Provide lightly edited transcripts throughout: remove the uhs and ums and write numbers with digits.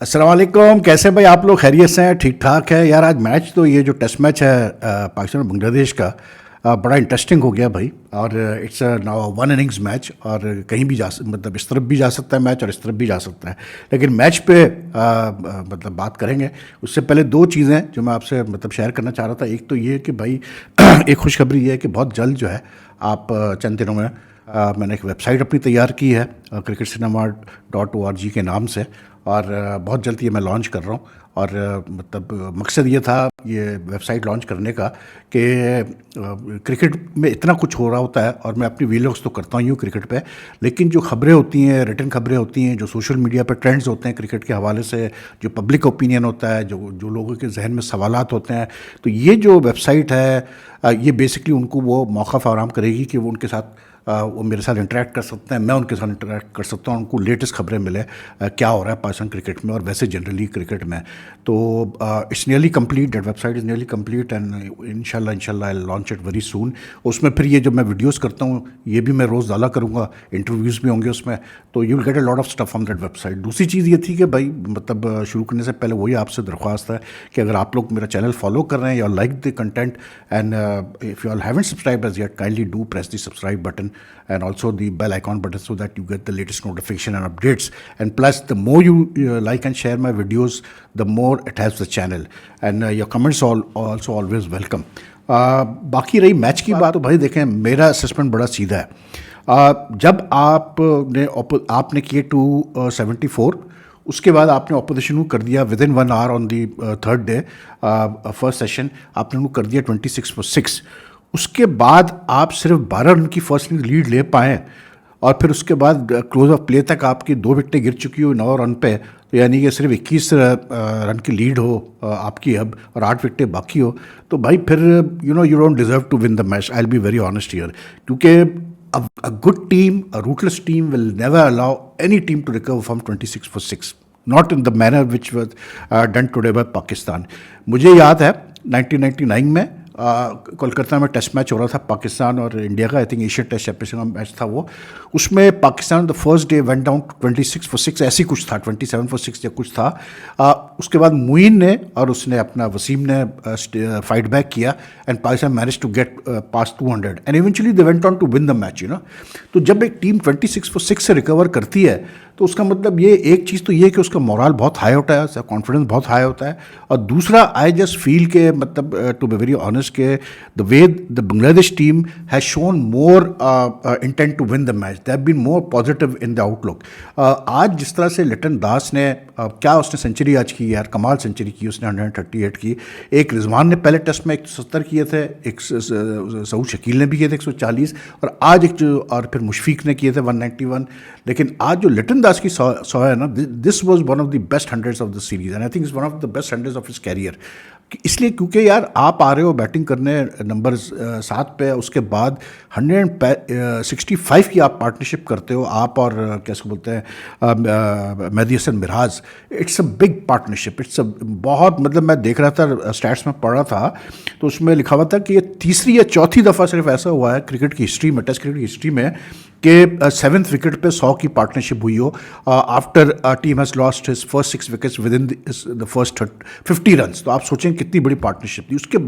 अस्सलाम वालेकुम। कैसे भाई आप लोग? खैरियत से हैं? ठीक ठाक है यार। आज मैच तो ये जो टेस्ट मैच है पाकिस्तान और बांग्लादेश का बड़ा इंटरेस्टिंग हो गया भाई। और it's now one innings match और कहीं भी मतलब इस तरफ भी जा सकता है मैच और इस तरफ भी जा सकता है। लेकिन मैच पे मतलब बात करेंगे उससे पहले दो चीज़ें जो मैं आपसे मतलब शेयर करना चाह रहा था। एक तो ये कि भाई एक खुशखबरी ये है कि बहुत जल्द जो है आप चंद दिनों में मैंने एक वेबसाइट अपनी तैयार की है cricketcinema.org के नाम से। और बहुत जल्द ये मैं लॉन्च कर रहा हूँ। और मतलब मकसद ये था ये वेबसाइट लॉन्च करने का कि क्रिकेट में इतना कुछ हो रहा होता है और मैं अपनी वीलॉग्स तो करता ही हूँ क्रिकेट पे, लेकिन जो खबरें होती हैं, रिटन खबरें होती हैं, जो सोशल मीडिया पे ट्रेंड्स होते हैं क्रिकेट के हवाले से, जो पब्लिक ओपिनियन होता है, जो जो लोगों के जहन में सवालात होते हैं, तो ये जो वेबसाइट है ये बेसिकली उनको वो मौका फराहम करेगी कि वो उनके साथ वो मेरे साथ इंटरेक्ट कर सकते हैं, मैं उनके साथ इंटरेक्ट कर सकता हूँ, उनको लेटेस्ट खबरें मिले क्या हो रहा है पाकिस्तान क्रिकेट में और वैसे जनरली क्रिकेट में। तो it's nearly complete, that website is nearly complete and इंशाल्लाह I launch it very soon. उसमें फिर ये जो मैं वीडियोस करता हूँ ये भी मैं रोज़ डाला करूँगा, इंटरव्यूज़ भी होंगे उसमें, तो you will get a lot of stuff on that website. दूसरी चीज़ ये थी कि भाई मतलब शुरू करने से पहले वही आपसे दरख्वास्त है कि अगर आप लोग मेरा चैनल फॉलो कर रहे हैं या like the content and if you all haven't subscribe as yet, kindly do press the subscribe button and also the bell icon button so that you get the latest notification and updates. And plus the more you like and share my videos, the more it helps the channel, and your comments also always welcome. बाकी रही match की बात, तो भाई देखें मेरा assessment बड़ा सीधा है। जब आपने किए 274, उसके बाद आपने ऑपोजिशन को कर दिया within 1 hour on the third day first session, आपने उनको कर दिया 26 for 6। उसके बाद आप सिर्फ 12 रन की फर्स्ट इनिंग लीड ले पाएँ और फिर उसके बाद क्लोज ऑफ प्ले तक आपकी 2 विकेटें गिर चुकी हो 9 रन पे, तो यानी कि सिर्फ 21 रन की लीड हो आपकी अब और 8 विकेटें बाकी हो, तो भाई फिर you don't deserve to win the match. I will be very honest here, क्योंकि a good team, a ruthless team will never allow any team to recover from 26 for 6, not in the manner which was done today by Pakistan. मुझे याद है 1999 में कोलकाता में test match हो रहा था पाकिस्तान और इंडिया का, I think Asian test championship का मैच था वो। उसमें Pakistan the first day went down 26 for 6, ऐसी कुछ था, 27 for 6 या कुछ था। उसके बाद मुइन ने और उसने अपना वसीम ने फाइट बैक किया and Pakistan manage to get past 200 and eventually they went on to win the match, तो जब एक टीम 26 for 6 से रिकवर करती है तो उसका मतलब ये एक चीज़ तो ये कि उसका मोरल बहुत हाई होता है, उसका कॉन्फिडेंस बहुत हाई होता है। और दूसरा आई जस्ट फील के मतलब टू बी वेरी ऑनेस्ट के the way the Bangladesh team has shown more intent to win the match, they have been more positive in the outlook. आज जिस तरह से लिटन दास ने क्या उसने सेंचुरी आज की यार, कमाल सेंचुरी की उसने 138 की। एक रिजवान ने पहले टेस्ट में 170 किए थे, एक सऊद शकील ने भी किए थे 140, और आज एक जो और फिर मुशफीक ने किए थे 191। लेकिन आज जो लिटन दास की 100 है ना, this was one of the best hundreds of the series and I think is one of the best hundreds of his career. इसलिए क्योंकि यार आप आ रहे हो बैटिंग करने नंबर 7 पे, उसके बाद 165 की आप पार्टनरशिप करते हो, आप और कैसे बोलते हैं Mehidy Hasan Miraz. It's a big partnership, it's a बहुत मतलब मैं देख रहा था स्टैट्स में पढ़ रहा था तो उसमें लिखा हुआ था कि ये तीसरी या चौथी दफ़ा सिर्फ ऐसा हुआ है क्रिकेट की हिस्ट्री में, टेस्ट क्रिकेट की हिस्ट्री में कि 7th विकेट पे 100 की पार्टनरशिप हुई हो after team has lost his first 6 wickets with in the first 50 runs. तो आप सोचें कितनी बड़ी पार्टनरशिप थी। उसके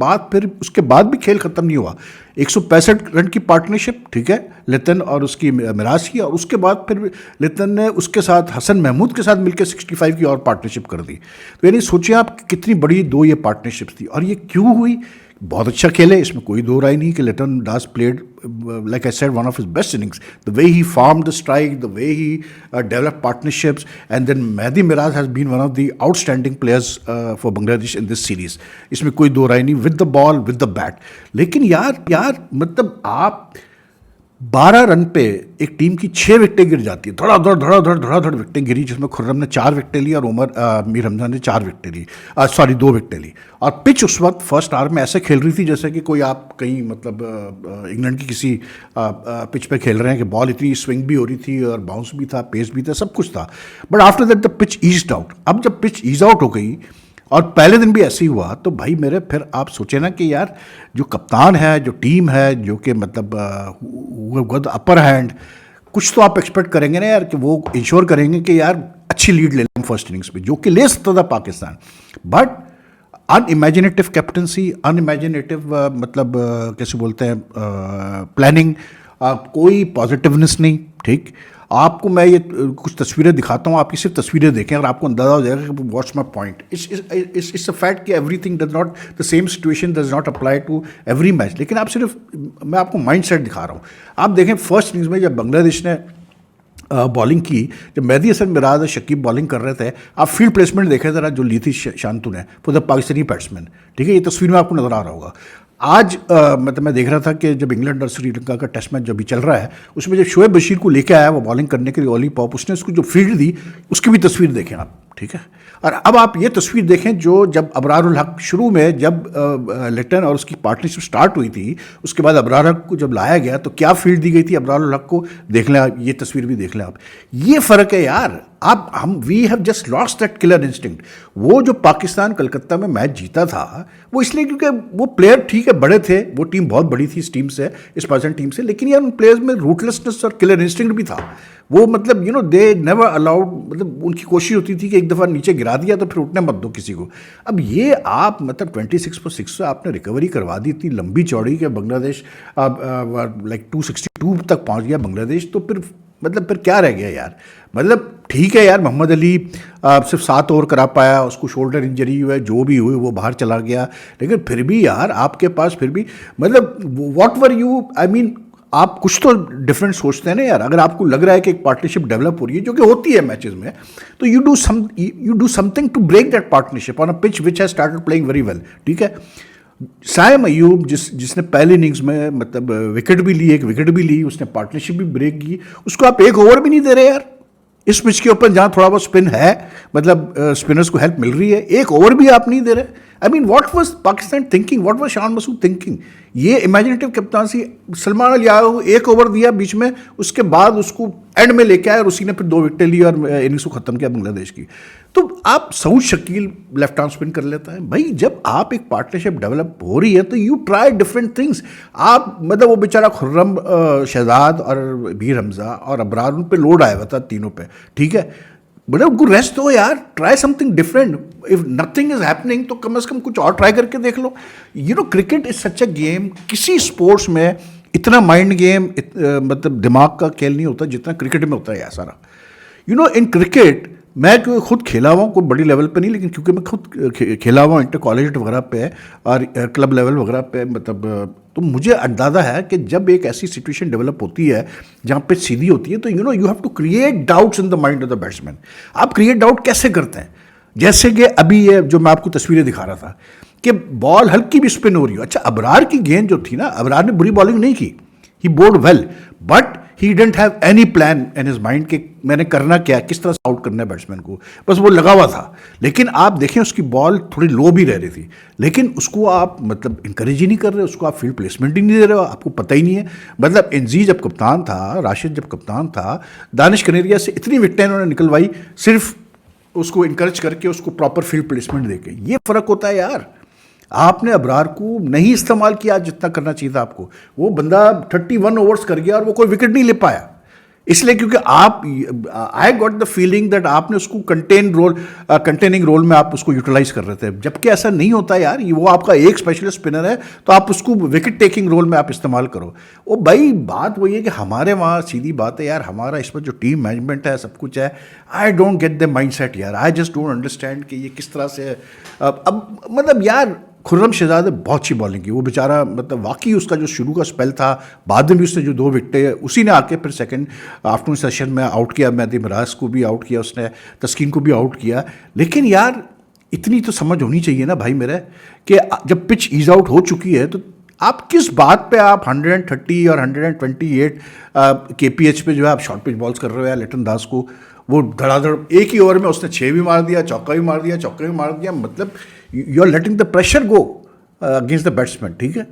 बाद भी खेल ख़त्म नहीं हुआ, 165 रन की पार्टनरशिप, ठीक है, लितन और उसकी मिराज की, और उसके बाद फिर लितन ने उसके साथ हसन महमूद के साथ मिलकर 65 की और पार्टनरशिप कर दी। तो यानी सोचिए आप कितनी बड़ी दो ये पार्टनरशिप्स थी। और ये क्यों हुई? बहुत अच्छा खेले, इसमें कोई दो राय नहीं कि लिटन दास played like I said, one of his best innings. The way he farmed the strike, the way he developed partnerships, and then Mehdi Miraz has been one of the outstanding players for Bangladesh in this series. इसमें कोई दो राय नहीं, with the ball, with the bat. लेकिन यार मतलब आप 12 run पे एक टीम की 6 विकेटें गिर जाती है, धड़ाधड़ विकेटें गिरी, जिसमें खुर्रम ने 4 विकेटें ली और मीर हमजा ने 4 विकेटें ली, 2 विकेटें ली। और पिच उस वक्त फर्स्ट आवर में ऐसे खेल रही थी जैसे कि कोई आप कहीं मतलब इंग्लैंड की किसी पिच पे खेल रहे हैं कि बॉल इतनी स्विंग भी हो रही थी और बाउंस भी था, पेस भी था, सब कुछ था। But after that the pitch eased out. अब जब पिच ईज आउट हो गई और पहले दिन भी ऐसे ही हुआ, तो भाई मेरे फिर आप सोचे ना कि यार जो कप्तान है, जो टीम है, जो कि मतलब अपर हैंड, कुछ तो आप एक्सपेक्ट करेंगे ना यार कि वो इंश्योर करेंगे कि यार अच्छी लीड ले लें फर्स्ट इनिंग्स में, जो कि ले सकता था Pakistan, but unimaginative captaincy, unimaginative मतलब कैसे बोलते हैं प्लानिंग, कोई पॉजिटिवनेस नहीं। ठीक, आपको मैं ये कुछ तस्वीरें दिखाता हूँ, आपकी सिर्फ तस्वीरें देखें और आपको अंदाजा हो जाएगा कि what's my point. It's a fact कि everything does not, the same situation does not apply to every match, लेकिन आप सिर्फ, मैं आपको माइंड सेट दिखा रहा हूँ। आप देखें फर्स्ट इनिंग्स में जब बांग्लादेश ने बॉलिंग की, जब मेहदी हसन मिराज और शकीब बॉलिंग कर रहे थे, आप फील्ड प्लेसमेंट देखें ज़रा जो ली थी शांतु ने फॉर द पाकिस्तानी बैट्समैन। ठीक है, ये तस्वीर में आपको नज़र आ रहा होगा। आज मतलब मैं देख रहा था कि जब इंग्लैंड और श्रीलंका का टेस्ट मैच जो अभी चल रहा है, उसमें जब शोएब बशीर को लेकर आया वो बॉलिंग करने के लिए ओली पॉप, उसने उसको जो फील्ड दी उसकी भी तस्वीर देखें आप। ठीक है, और अब आप ये तस्वीर देखें जो जब अबरारुल हक शुरू में जब लिटन और उसकी पार्टनरशिप स्टार्ट हुई थी, उसके बाद अबरार हक को जब लाया गया तो क्या फील्ड दी गई थी अबरारुल हक को, देख लें आप, ये तस्वीर भी देख लें आप। ये फ़र्क है यार। आप हम we have just lost that killer instinct. वो जो पाकिस्तान कलकत्ता में मैच जीता था वो इसलिए क्योंकि वो प्लेयर ठीक है बड़े थे, वो टीम बहुत बड़ी थी इस टीम से, इस पाकिस्तान टीम से, लेकिन यार उन प्लेयर्स में रूटलेसनेस और किलर इंस्टिंक्ट भी था। वो मतलब दे नेवर अलाउड, मतलब उनकी कोशिश होती थी कि एक दफ़ा नीचे गिरा दिया तो फिर उठने मत दो किसी को। अब ये आप मतलब 26 पर 6 से आपने रिकवरी करवा दी, इतनी लंबी चौड़ी कि बांग्लादेश लाइक 262 तक पहुंच गया बांग्लादेश, तो फिर मतलब फिर क्या रह गया यार। मतलब ठीक है यार, मोहम्मद अली सिर्फ 7 ओवर करा पाया, उसको शोल्डर इंजरी हुआ है, जो भी हुई वो बाहर चला गया, लेकिन फिर भी यार आपके पास फिर भी मतलब what were you, I mean आप कुछ तो डिफरेंट सोचते हैं ना यार। अगर आपको लग रहा है कि एक पार्टनरशिप डेवलप हो रही है, जो कि होती है मैचेस में, तो you do something to break that partnership on a pitch which has started playing very well. ठीक है, साइम अयूब जिसने पहले इनिंग्स में मतलब विकेट भी ली, एक विकेट भी ली, उसने पार्टनरशिप भी ब्रेक की, उसको आप एक ओवर भी नहीं दे रहे यार इस पिच के ऊपर जहाँ थोड़ा बहुत स्पिन है, मतलब स्पिनर्स को हेल्प मिल रही है, एक ओवर भी आप नहीं दे रहे। I mean what was Pakistan thinking, what was Shan Masood thinking. ये इमेजिनेटिव कप्तानसी, सलमान अली आया को एक ओवर दिया बीच में, उसके बाद उसको एंड में लेके आया और उसी ने फिर 2 विकेटें ली और इनिंग्स को ख़त्म किया बांग्लादेश की। तो आप Saud Shakeel left arm spin कर लेता है भाई। जब आप एक पार्टनरशिप डेवलप हो रही है तो यू ट्राई डिफरेंट थिंग्स। आप मतलब वो बेचारा खुर्रम, शहजाद और मीर हमजा और अबरार, उन पे लोड आया हुआ था तीनों पे। ठीक है, मतलब उनको रेस्ट दो यार, try something different. If nothing is happening तो कम से कम कुछ और ट्राई करके देख लो। Cricket is such a game, किसी स्पोर्ट्स में इतना माइंड गेम मतलब दिमाग का खेल नहीं होता जितना क्रिकेट में होता है यार सारा। इन क्रिकेट मैं खुद खेला हुआ हूँ, कोई बड़ी लेवल पे नहीं, लेकिन क्योंकि मैं खुद खेला हुआ इंटर कॉलेज वगैरह पे और क्लब लेवल वगैरह पे, मतलब तो मुझे अंदाज़ा है कि जब एक ऐसी सिचुएशन डेवलप होती है जहाँ पे सीधी होती है, तो you have to create doubts in the mind of the batsman. आप क्रिएट डाउट कैसे करते हैं? जैसे कि अभी ये जो मैं आपको तस्वीरें दिखा रहा था कि बॉल हल्की भी स्पिन हो रही हो। अच्छा, अबरार की गेंद जो थी ना, अबरार ने बुरी बॉलिंग नहीं की, he bowled well, but he didn't have any plan in his mind कि मैंने करना क्या, किस तरह से आउट करना है बैट्समैन को, बस वो लगा हुआ था। लेकिन आप देखें उसकी बॉल थोड़ी लो भी रह रही थी, लेकिन उसको आप मतलब इंकरेज ही नहीं कर रहे, उसको आप फील्ड प्लेसमेंट ही नहीं दे रहे हो, आपको पता ही नहीं है। मतलब एनजी जब कप्तान था, राशिद जब कप्तान था, दानिश कनेरिया से इतनी विकेटें उन्होंने निकलवाई सिर्फ उसको इंकरेज करके, उसको प्रॉपर फील्ड प्लेसमेंट देके। ये फ़र्क होता है यार। आपने अबरार को नहीं इस्तेमाल किया जितना करना चाहिए था आपको। वो बंदा 31 ओवर्स कर गया और वो कोई विकेट नहीं ले पाया, इसलिए क्योंकि आप, I got the feeling that आपने उसको कंटेनिंग रोल में आप उसको यूटिलाइज कर रहे थे, जबकि ऐसा नहीं होता यार। वो आपका एक स्पेशलिस्ट स्पिनर है, तो आप उसको विकेट टेकिंग रोल में आप इस्तेमाल करो। वो भाई बात वही है कि हमारे वहाँ सीधी बात है यार, हमारा इसमें जो टीम मैनेजमेंट है, सब कुछ है, I don't get the mindset यार। आई जस्ट डोंट अंडरस्टैंड कि ये किस तरह से अब मतलब यार खुर्रम शहजाद ने बहुत अच्छी बॉलिंग की। वो बेचारा मतलब वाकई उसका जो शुरू का स्पेल था, बाद में भी उसने जो 2 विकेटें, उसी ने आके फिर सेकंड आफ्टरनून सेशन में आउट किया, मेहदी मिराज को भी आउट किया उसने, तस्कीन को भी आउट किया। लेकिन यार इतनी तो समझ होनी चाहिए ना भाई मेरे, कि जब पिच ईज आउट हो चुकी है तो आप किस बात पे आप 130 और 128 KPH पे जो है आप शॉर्ट पिच बॉल्स कर रहे हो यार। लिटन दास को वो धड़ाधड़ एक ही ओवर में उसने 6 भी मार दिया, चौका भी मार दिया, चौका भी मार दिया। मतलब you are letting the pressure go against the batsman. ठीक है,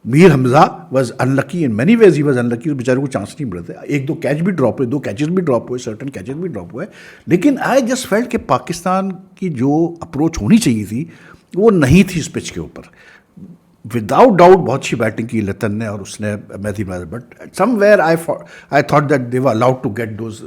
Mir Hamza was unlucky in many ways, he was unlucky, उस बेचारे को चांस नहीं मिले थे। 1-2 कैच भी ड्रॉप हुए, 2 कैचेस भी ड्रॉप हुए, सर्टन कैचेस भी ड्रॉप हुए। लेकिन आई जस्ट फेल्ट कि पाकिस्तान की जो अप्रोच होनी चाहिए थी वो नहीं थी इस पिच के ऊपर। विदाउट डाउट बहुत अच्छी बैटिंग की लतन ने और उसने Matthew Mathews, but somewhere I thought that they were allowed to get those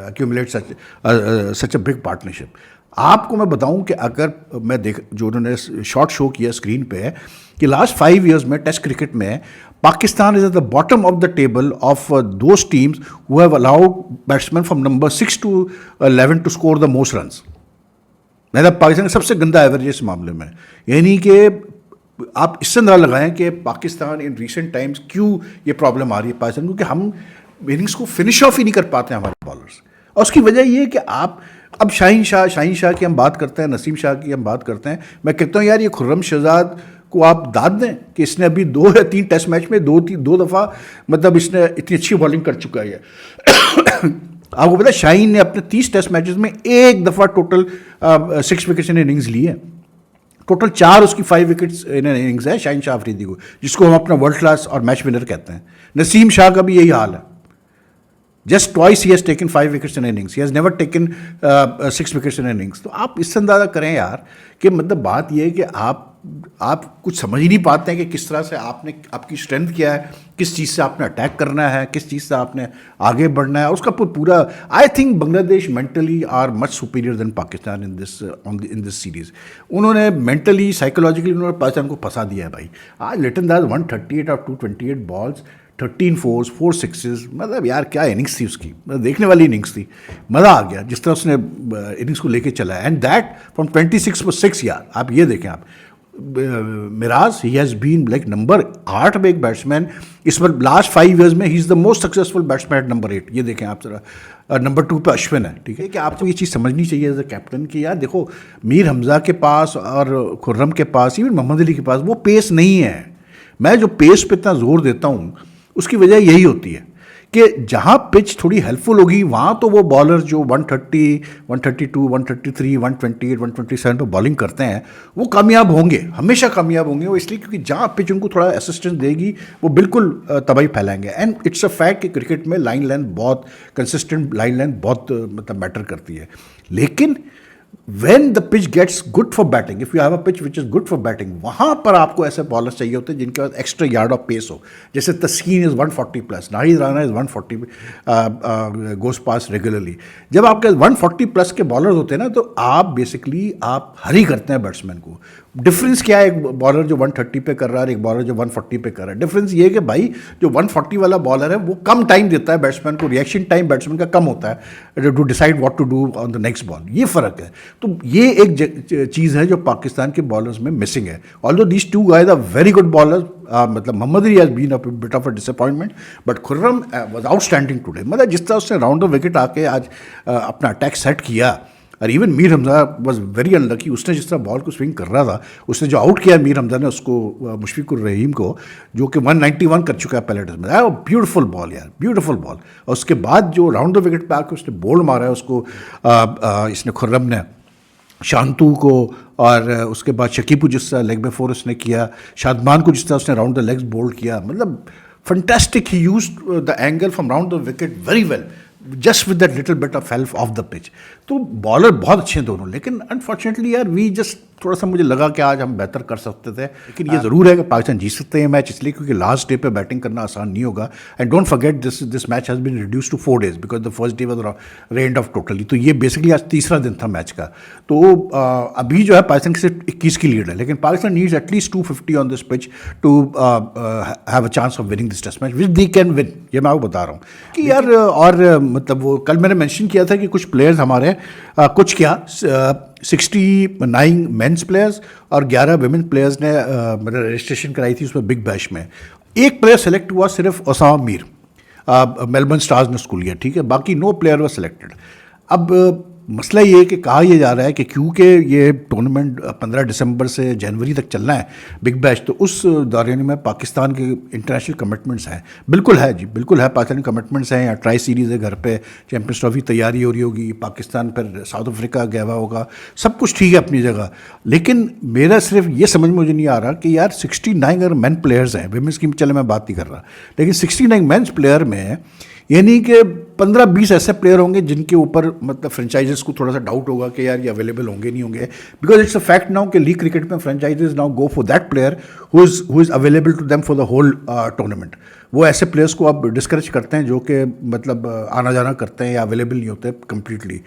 accumulate such a big partnership. आपको मैं बताऊं कि अगर मैं देख जो उन्होंने शॉट शो किया स्क्रीन पे कि लास्ट 5 years में टेस्ट क्रिकेट में Pakistan is at the bottom of the table of those teams who have allowed batsman from number 6 to 11 to score the most runs. मतलब पाकिस्तान का सबसे गंदा एवरेज इस मामले में। यानी कि आप इससे अंदाजा लगाएं कि पाकिस्तान इन रीसेंट टाइम्स क्यों ये प्रॉब्लम आ रही है पाकिस्तान, क्योंकि हम इनिंग्स को फिनिश ऑफ ही नहीं कर पाते हैं हमारे बॉलर्स। और उसकी वजह ये है कि आप अब शाहीन शाह की हम बात करते हैं, नसीम शाह की हम बात करते हैं। मैं कहता हूँ यार ये खुर्रम शहजाद को आप दाद दें कि इसने अभी 2 या 3 टेस्ट मैच में 2 दफ़ा मतलब इसने इतनी अच्छी बॉलिंग कर चुका है। आपको पता है शाहीन ने अपने 30 टेस्ट मैचेस में एक दफ़ा टोटल 6 विकेट्स इन इनिंग्स ली है। टोटल 4 उसकी 5 विकेट्स इन इनिंग्स है शाहीन शाह अफरीदी को, जिसको हम अपना वर्ल्ड क्लास और मैच विनर कहते हैं। नसीम शाह का भी यही हाल है। Just twice he has taken 5 wickets in innings, he has never taken 6 wickets in innings. तो आप इससे अंदाज़ा करें यार कि मतलब बात यह है कि आप कुछ समझ ही नहीं पाते हैं कि किस तरह से आपकी स्ट्रेंथ क्या है, किस चीज़ से आपने अटैक करना है, किस चीज़ से आपने आगे बढ़ना है। उसका पूरा I think Bangladesh mentally are much superior than Pakistan in this series. उन्होंने मेंटली साइकोलॉजिकली उन्होंने पाकिस्तान को फंसा दिया है भाई। आज लिटन दास 138 ऑफ 228 बॉल्स, 13 4s 4 6s, मतलब यार क्या इनिंग्स थी उसकी, मतलब देखने वाली इनिंग्स थी। मज़ा आ गया जिस तरह उसने इनिंग्स को लेके चला है। एंड दैट फ्रॉम 26 for 6 यार। आप ये देखें, आप Miraz he has been like number 8 में एक बैट्समैन इस बार लास्ट 5 years में he is the most successful batsman at number 8। ये देखें आप जरा, नंबर 2 पे अश्विन है। ठीक है कि आपको ये चीज़ समझनी चाहिए एज अ कैप्टन कि यार देखो मीर हमज़ा के पास और खुर्रम के पास, इवन मोहम्मद अली के पास वो पेस नहीं है। मैं जो पेस पे इतना जोर देता हूँ उसकी वजह यही होती है कि जहाँ पिच थोड़ी हेल्पफुल होगी वहाँ तो वो बॉलर जो 130, 132, 133, 128, 127 पर बॉलिंग करते हैं वो कामयाब होंगे, हमेशा कामयाब होंगे। वो इसलिए क्योंकि जहाँ पिच उनको थोड़ा असिस्टेंस देगी वो बिल्कुल तबाही फैलाएंगे। एंड इट्स अ फैक्ट कि क्रिकेट में लाइन लेंथ बहुत कंसिस्टेंट लाइन लेंथ बहुत मतलब मैटर करती है। लेकिन when the pitch gets good for batting, if you have a pitch which is good for batting, वहाँ पर आपको ऐसे बॉलर्स चाहिए होते हैं जिनके पास एक्स्ट्रा यार्ड ऑफ पेस हो। जैसे Taskin is 140 plus, Nahid Rana is 140 goes past regularly. जब आपके 140 प्लस के बॉलर्स होते हैं ना तो आप बेसिकली आप हरी करते हैं बैट्समैन को। डिफरेंस क्या है एक बॉलर जो 130 पे कर रहा है और एक बॉलर जो 140 पे कर रहा है? डिफरेंस ये है कि भाई जो 140 वाला बॉलर है वो कम टाइम देता है बैट्समैन को, रिएक्शन टाइम बैट्समैन का कम होता है to decide what to do on the next ball. ये फ़र्क है। तो ये एक चीज़ है जो पाकिस्तान के बॉलर्स में मिसिंग है। Although these 2 guys are very good bowlers, मतलब Mohammad Ali has been a bit of a disappointment, but Khurram was outstanding today. मतलब जिस तरह उसने राउंड द विकेट आके आज अपना अटैक सेट किया। और even Mir Hamza was very unlucky, उसने जिस तरह बॉल को स्विंग कर रहा था, उसने जो आउट किया मीर हमज़ा ने उसको, मुशफिकुर रहीम को, जो कि 191 कर चुका है पहले टेस्ट में। ब्यूटीफुल बॉल यार, ब्यूटीफुल बॉल। और उसके बाद जो राउंड द विकेट पे आके उसने बोल्ड मारा है उसको, इसने खुर्रम ने शांतु को, और उसके बाद शकीब को जिस तरह लेग में 4 उसने किया, शादमान को जिस तरह उसने राउंड द लेग्स बोल्ड किया, मतलब fantastic. He used the angle from round the wicket very well, just with that little bit of help of the pitch. तो बॉलर बहुत अच्छे हैं दोनों, लेकिन अनफॉर्चुनेटली यार वी जस्ट थोड़ा सा मुझे लगा कि आज हम बेहतर कर सकते थे। लेकिन ये ज़रूर है कि पाकिस्तान जीत सकते हैं मैच, इसलिए क्योंकि लास्ट डे पे बैटिंग करना आसान नहीं होगा। And don't forget this match has been reduce to 4 days because the first day was rained off totally. तो ये बेसिकली आज तीसरा दिन था मैच का। तो अभी जो है पाकिस्तान की सिर्फ 21 की लीड है, लेकिन Pakistan needs at least 250 on this pitch to have a chance of winning this test match which they can win. ये मैं आपको बता रहा हूँ कि यार, और मतलब वो कल मैंने मेंशन किया था कि कुछ प्लेयर्स हमारे कुछ क्या 69 मेंस प्लेयर्स और 11 विमेन प्लेयर्स ने मतलब रजिस्ट्रेशन कराई थी उसमें बिग बैश में। एक प्लेयर सेलेक्ट हुआ सिर्फ ओसामा मीर, मेलबर्न स्टार्स ने उसको लिया, ठीक है, बाकी नो प्लेयर वर सिलेक्टेड। अब मसला ये है कि कहा यह जा रहा है कि क्योंकि ये टूर्नामेंट 15 दिसंबर से जनवरी तक चलना है बिग बैश, तो उस दौरान में पाकिस्तान के इंटरनेशनल कमिटमेंट्स हैं। बिल्कुल है जी, बिल्कुल है, पाकिस्तानी कमिटमेंट्स हैं। या ट्राई सीरीज़ है घर पे, चैम्पियंस ट्रॉफी तैयारी हो रही होगी, पाकिस्तान फिर साउथ अफ्रीका गया हुआ होगा, सब कुछ ठीक है अपनी जगह। लेकिन मेरा सिर्फ ये समझ मुझे नहीं आ रहा कि यार 69 अगर मैन प्लेयर्स हैं, विमेंस की चले मैं बात नहीं कर रहा, लेकिन 69 मेंस प्लेयर में यानी कि 15-20 ऐसे प्लेयर होंगे जिनके ऊपर मतलब फ्रेंचाइजेस को थोड़ा सा डाउट होगा कि यार ये अवेलेबल होंगे नहीं होंगे, because it's a fact now कि लीग क्रिकेट में franchises now go for that player who is available to them for the whole tournament. वो ऐसे प्लेयर्स को अब डिस्करेज करते हैं जो कि मतलब आना जाना करते हैं या अवेलेबल नहीं होते कंप्लीटली।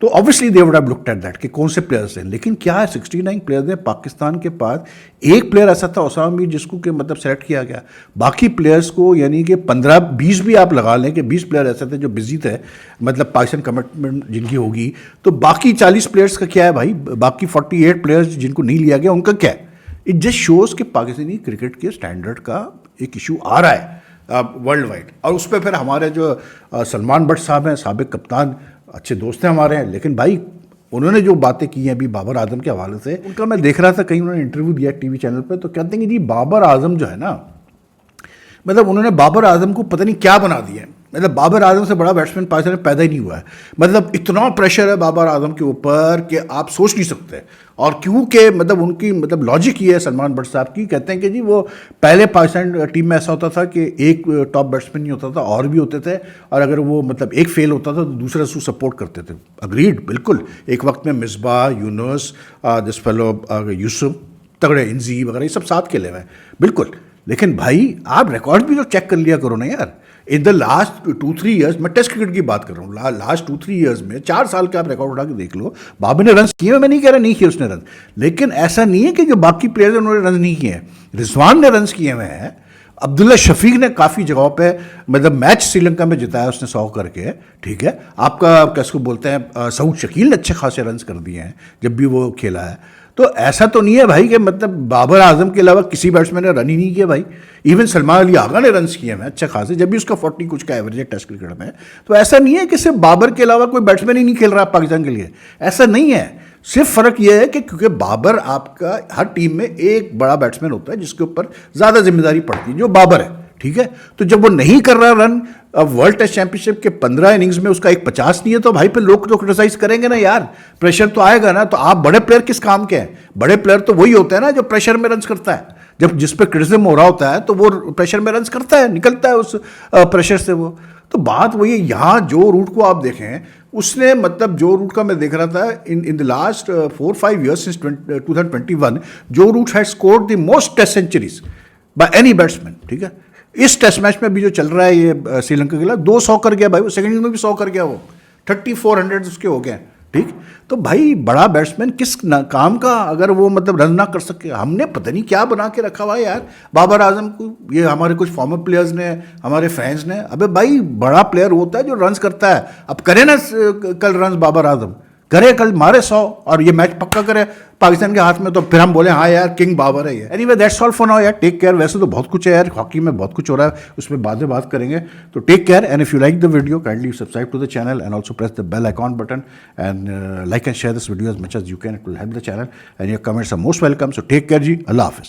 तो obviously they would have looked at that कि कौन से प्लेयर्स हैं। लेकिन क्या है 69 प्लेयर्स हैं पाकिस्तान के पास, एक प्लेयर ऐसा था उसामा मीर जिसको कि मतलब सेलेक्ट किया गया, बाकी प्लेयर्स को यानी कि 15-20 भी आप लगा लें कि 20 प्लेयर ऐसे थे जो बिजी थे, मतलब पाकिस्तान कमिटमेंट जिनकी होगी, तो बाकी 40 प्लेयर्स का क्या है भाई, बाकी 48 प्लेयर्स जिनको नहीं लिया गया उनका क्या है। इट जस्ट शोज़ कि पाकिस्तानी क्रिकेट के स्टैंडर्ड का एक इशू आ रहा है वर्ल्ड वाइड। और उस पर फिर हमारे जो सलमान बट साहब हैं, साबिक कप्तान, अच्छे दोस्त हैं हमारे हैं, लेकिन भाई उन्होंने जो बातें की हैं अभी बाबर आजम के हवाले से, उनका मैं देख रहा था कहीं उन्होंने इंटरव्यू दिया टीवी चैनल पे, तो कहते हैं कि जी बाबर आजम जो है ना, मतलब उन्होंने बाबर आजम को पता नहीं क्या बना दिया है। मतलब बाबर आजम से बड़ा बैट्समैन पाकिस्तान में पैदा ही नहीं हुआ है। मतलब इतना प्रेशर है बाबर आजम के ऊपर कि आप सोच नहीं सकते। और क्योंकि मतलब उनकी मतलब लॉजिक ये है सलमान बट साहब की, कहते हैं कि जी वो पहले पाकिस्तान टीम में ऐसा होता था कि एक टॉप बैट्समैन नहीं होता था, और भी होते थे, और अगर वो मतलब एक फेल होता था तो दूसरे उसको सपोर्ट करते थे। अग्रीड, बिल्कुल। एक वक्त में मिसबाह, यूनुस, दिस फेलो यूसुफ, तगड़े इंजी वगैरह ये सब साथ खेले हुए हैं, बिल्कुल। लेकिन भाई आप रिकॉर्ड भी तो चेक कर लिया करो ना यार। इन द लास्ट 2-3 ईयर्स, मैं टेस्ट क्रिकेट की बात कर रहा हूँ, लास्ट 2-3 ईयर्स में 4 साल के आप रिकॉर्ड उठा के देख लो, बाबर ने रन किए, मैं नहीं कह रहा नहीं किए उसने रन, लेकिन ऐसा नहीं है कि जो बाकी प्लेयर्स हैं उन्होंने रन नहीं किए हैं। रिजवान ने रन किए हुए हैं, अब्दुल्ला शफीक ने काफ़ी जगहों पे मतलब मैच श्रीलंका में जिताया उसने 100 करके, ठीक है। आपका कैसे बोलते हैं सऊद शकील ने अच्छे खासे रन कर दिए हैं जब भी वो खेला है। तो ऐसा तो नहीं है भाई कि मतलब बाबर आजम के अलावा किसी बैट्समैन ने रन ही नहीं किया भाई। इवन सलमान अली आगा ने रन किए हैं अच्छे खासे, जब भी उसका 40 कुछ का एवरेज है टेस्ट क्रिकेट में। तो ऐसा नहीं है कि सिर्फ बाबर के अलावा कोई बैट्समैन ही नहीं खेल रहा पाकिस्तान के लिए, ऐसा नहीं है। सिर्फ फ़र्क यह है कि क्योंकि बाबर आपका हर टीम में एक बड़ा बैट्समैन होता है जिसके ऊपर ज़्यादा जिम्मेदारी पड़ती है, जो बाबर है, ठीक है। तो जब वो नहीं कर रहा रन वर्ल्ड टेस्ट चैंपियनशिप के 15 इनिंग्स में उसका एक 50 नहीं है, तो भाई फिर लोग तो क्रिटिसाइज करेंगे ना यार, प्रेशर तो आएगा ना। तो आप बड़े प्लेयर किस काम के हैं? बड़े प्लेयर तो वही होता है ना जो प्रेशर में रन करता है। जब जिस पे क्रिटिसिज्म हो रहा होता है तो वो प्रेशर में रन करता है, निकलता है उस प्रेशर से वो। तो बात वही है। यहाँ जो रूट को आप देखें उसने मतलब जो रूट का मैं देख रहा था in the last 4-5 years since 2021, Joe Root had scored the most test centuries by any batsman, ठीक है। इस टेस्ट मैच में भी जो चल रहा है ये श्रीलंका के खिलाफ 200 कर गया भाई, वो सेकंड इनिंग में भी 100 कर गया, वो 3400 उसके हो गए, ठीक। तो भाई बड़ा बैट्समैन किस काम का अगर वो मतलब रन ना कर सके। हमने पता नहीं क्या बना के रखा हुआ है यार बाबर आजम को, ये हमारे कुछ फॉर्मर प्लेयर्स ने, हमारे फैंस ने। अबे भाई बड़ा प्लेयर होता है जो रन करता है। अब करे ना कल रन बाबर आजम, करे कल मारे 100 और ये मैच पक्का करे पाकिस्तान के हाथ में, तो फिर हम बोले हाँ यार किंग बाबर है ये। Anyway that's all for now यार, टेक केयर। वैसे तो बहुत कुछ है यार, हॉकी में बहुत कुछ हो रहा है, उसमें बाद में बात करेंगे। तो take care, and if you like the video kindly subscribe to the channel and also press the bell icon button and like and share this video as much as you can, it will help the channel and your comments are most welcome. So take care जी, अल्लाह हाफिज़।